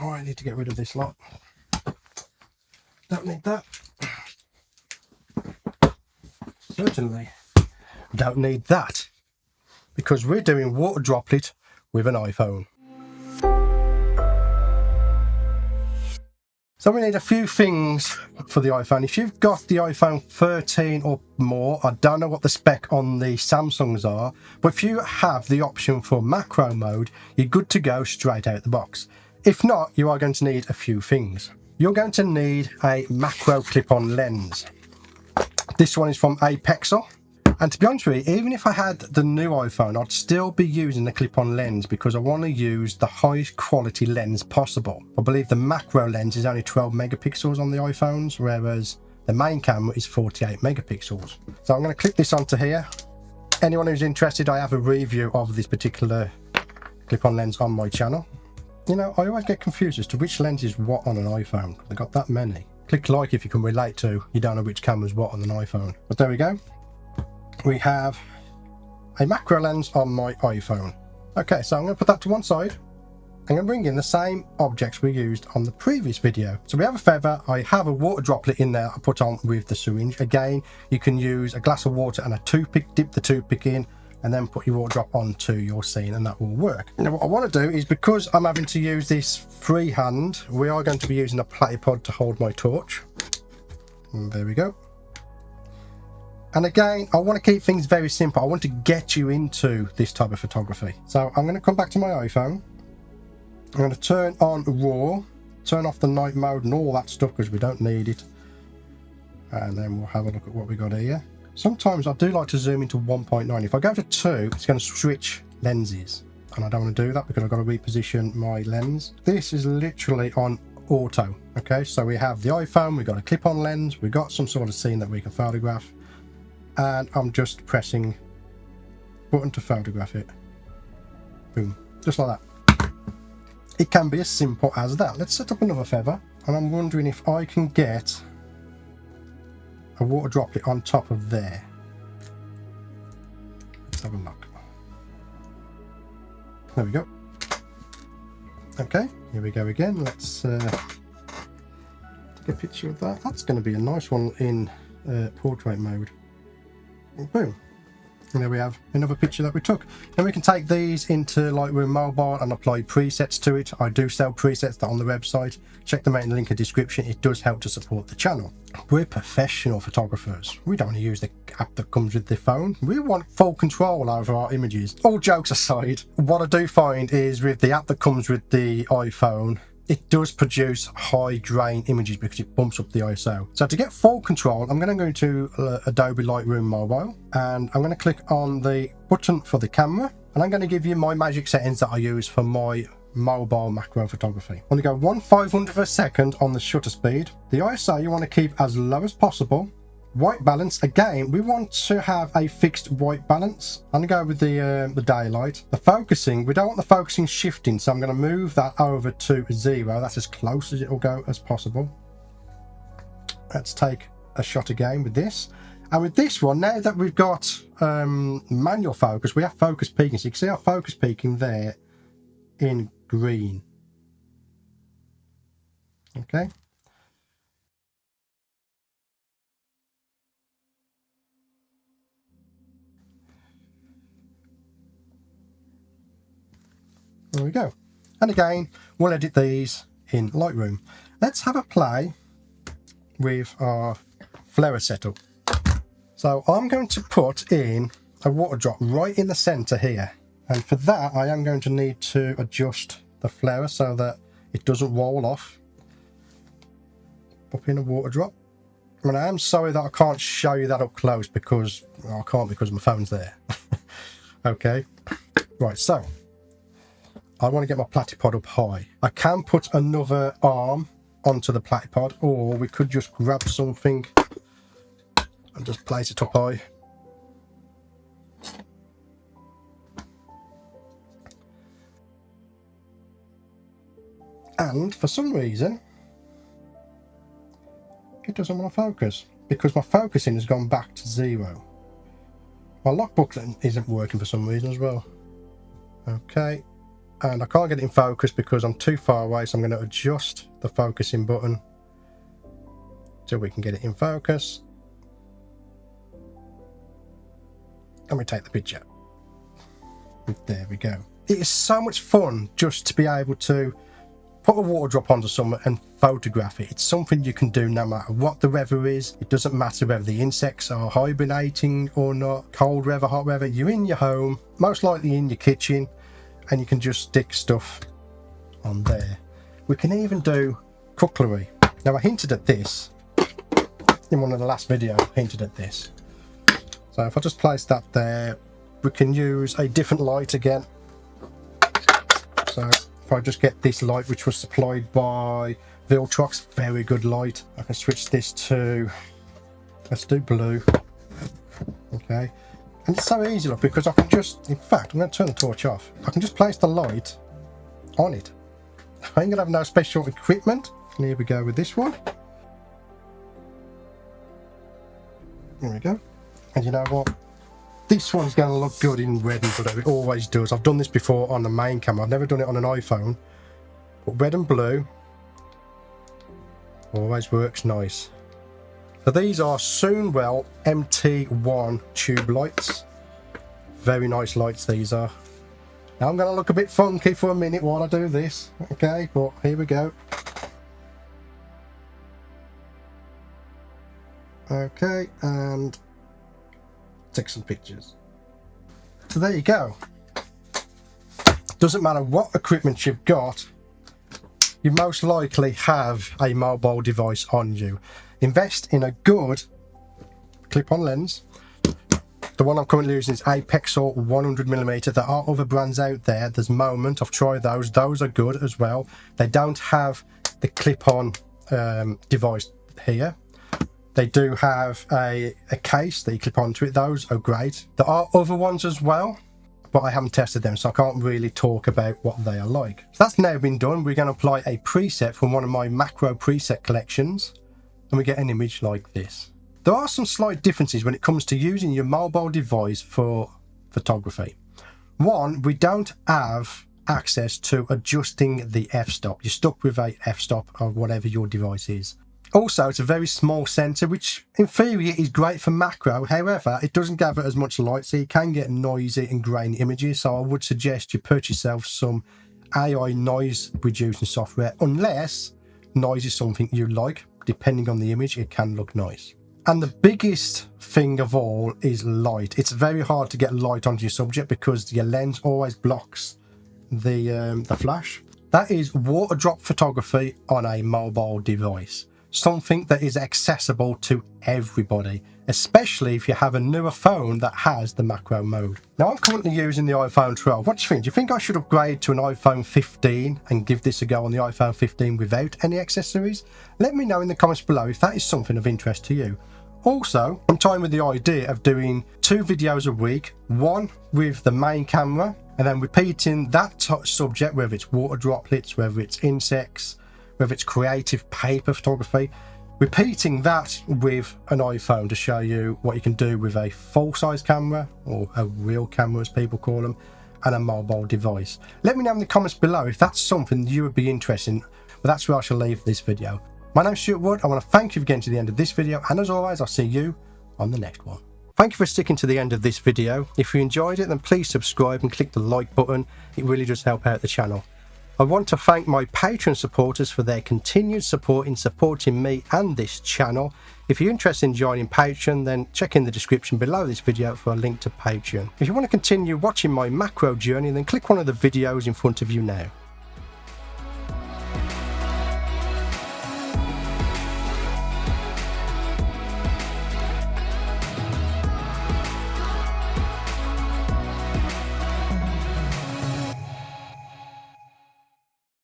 Oh, I need to get rid of this lot. Don't need that. Certainly don't need that, because we're doing water droplet with an iPhone. So we need a few things for the iPhone. If you've got the iPhone 13 or more, I don't know what the spec on the Samsungs are, but if you have the option for macro mode, you're good to go straight out the box. If not, you are going to need a few things. You're going to need a macro clip-on lens. This one is from Apexel. And to be honest with you, even if I had the new iPhone, I'd still be using the clip-on lens because I want to use the highest quality lens possible. I believe the macro lens is only 12 megapixels on the iPhones, whereas the main camera is 48 megapixels. So I'm going to click this onto here. Anyone who's interested, I have a review of this particular clip-on lens on my channel. You know, I always get confused as to which lens is what on an iPhone. They've got that many. Click like if you can relate to, you don't know which camera's what on an iPhone. But there we go. We have a macro lens on my iPhone. Okay, so I'm going to put that to one side. I'm going to bring in the same objects we used on the previous video. So we have a feather. I have a water droplet in there I put on with the syringe. Again, you can use a glass of water and a toothpick, dip the toothpick in, and then put your water drop onto your scene, and that will work. Now what I want to do is, because I'm having to use this freehand, we are going to be using a platypod to hold my torch. And there we go. And again, I want to keep things very simple. I want to get you into this type of photography. So I'm going to come back to my iPhone. I'm going to turn on RAW, turn off the night mode and all that stuff because we don't need it. And then we'll have a look at what we got here. Sometimes I do like to zoom into 1.9. If I go to 2, it's going to switch lenses. And I don't want to do that because I've got to reposition my lens. This is literally on auto. Okay, so we have the iPhone, we've got a clip-on lens, we've got some sort of scene that we can photograph. And I'm just pressing button to photograph it. Boom, just like that. It can be as simple as that. Let's set up another feather, and I'm wondering if I can get a water droplet on top of there. Let's have a look. There we go. Okay, here we go again. Let's take a picture of that. That's going to be a nice one in portrait mode. Boom, and there we have another picture that we took. Then we can take these into Lightroom Mobile and apply presets to it. I do sell presets on the website. Check them out in the link in the description. It does help to support the channel. We're professional photographers. We don't want to use the app that comes with the phone. We want full control over our images. All jokes aside, what I do find is with the app that comes with the iPhone, it does produce high grain images because it bumps up the ISO. So to get full control, I'm going to go to Adobe Lightroom Mobile, and I'm going to click on the button for the camera, and I'm going to give you my magic settings that I use for my mobile macro photography. I'm going to go 1/500th of a second on the shutter speed. The ISO you want to keep as low as possible. White balance, again, we want to have a fixed white balance. I'm going to go with the daylight. The focusing, we don't want the focusing shifting, so I'm going to move that over to 0. That's as close as it will go as possible. Let's take a shot again with this. And with this one, now that we've got manual focus, we have focus peaking. So you can see our focus peaking there in green. Okay. There we go. And again, we'll edit these in Lightroom. Let's have a play with our flare setup. So I'm going to put in a water drop right in the center here. And for that, I am going to need to adjust the flare so that it doesn't roll off. Pop in a water drop. And I am sorry that I can't show you that up close because I can't because my phone's there. Okay. Right, so I want to get my platypod up high. I can put another arm onto the platypod, or we could just grab something and just place it up high. And for some reason, it doesn't want to focus because my focusing has gone back to 0. My logbook isn't working for some reason as well. Okay. and I can't get it in focus because I'm too far away, so I'm going to adjust the focusing button so we can get it in focus. And we take the picture. There we go. It is so much fun just to be able to put a water drop onto something and photograph it. It's something you can do no matter what the weather is. It doesn't matter whether the insects are hibernating or not, cold weather, hot weather. You're in your home, most likely in your kitchen, and you can just stick stuff on there. We can even do cutlery. Now, I hinted at this in one of the last videos. I hinted at this. So if I just place that there, we can use a different light again. So if I just get this light, which was supplied by Viltrox, very good light. I can switch this to, let's do blue. Okay. And it's so easy, look, because I can just, in fact, I'm going to turn the torch off. I can just place the light on it. I ain't going to have no special equipment. And here we go with this one. There we go. And you know what? This one's going to look good in red and blue. It always does. I've done this before on the main camera. I've never done it on an iPhone. But red and blue always works nice. So these are Soonwell MT1 tube lights. Very nice lights these are. Now I'm going to look a bit funky for a minute while I do this. Okay, but here we go. Okay, and take some pictures. So there you go. Doesn't matter what equipment you've got, you most likely have a mobile device on you. Invest in a good clip-on lens. The one I'm currently using is a Pixel 100mm. There are other brands out there. There's Moment. I've tried those. Those are good as well. They don't have the clip-on device here. They do have a case that you clip onto it. Those are great. There are other ones as well, but I haven't tested them, so I can't really talk about what they are like. So that's now been done. We're going to apply a preset from one of my macro preset collections, and we get an image like this. There are some slight differences when it comes to using your mobile device for photography. One, we don't have access to adjusting the f-stop. You're stuck with a f-stop of whatever your device is. Also, it's a very small sensor, which in theory is great for macro. However, it doesn't gather as much light, so you can get noisy and grainy images. So I would suggest you purchase yourself some AI noise reducing software, unless noise is something you like. Depending on the image, it can look nice. And the biggest thing of all is light. It's very hard to get light onto your subject because your lens always blocks the flash. That is water drop photography on a mobile device. Something that is accessible to everybody, especially if you have a newer phone that has the macro mode. Now, I'm currently using the iPhone 12. What do you think? Do you think I should upgrade to an iPhone 15 and give this a go on the iPhone 15 without any accessories? Let me know in the comments below if that is something of interest to you. Also, I'm toying with the idea of doing 2 videos a week, one with the main camera, and then repeating that subject, whether it's water droplets, whether it's insects, whether it's creative paper photography, repeating that with an iPhone to show you what you can do with a full-size camera, or a real camera as people call them, and a mobile device. Let me know in the comments below if that's something you would be interested in, but that's where I shall leave this video. My name's Stewart. I want to thank you for getting to the end of this video, and as always, I'll see you on the next one. Thank you for sticking to the end of this video. If you enjoyed it, then please subscribe and click the like button. It really does help out the channel. I want to thank my Patreon supporters for their continued support in supporting me and this channel. If you're interested in joining Patreon, then check in the description below this video for a link to Patreon. If you want to continue watching my macro journey, then click one of the videos in front of you now.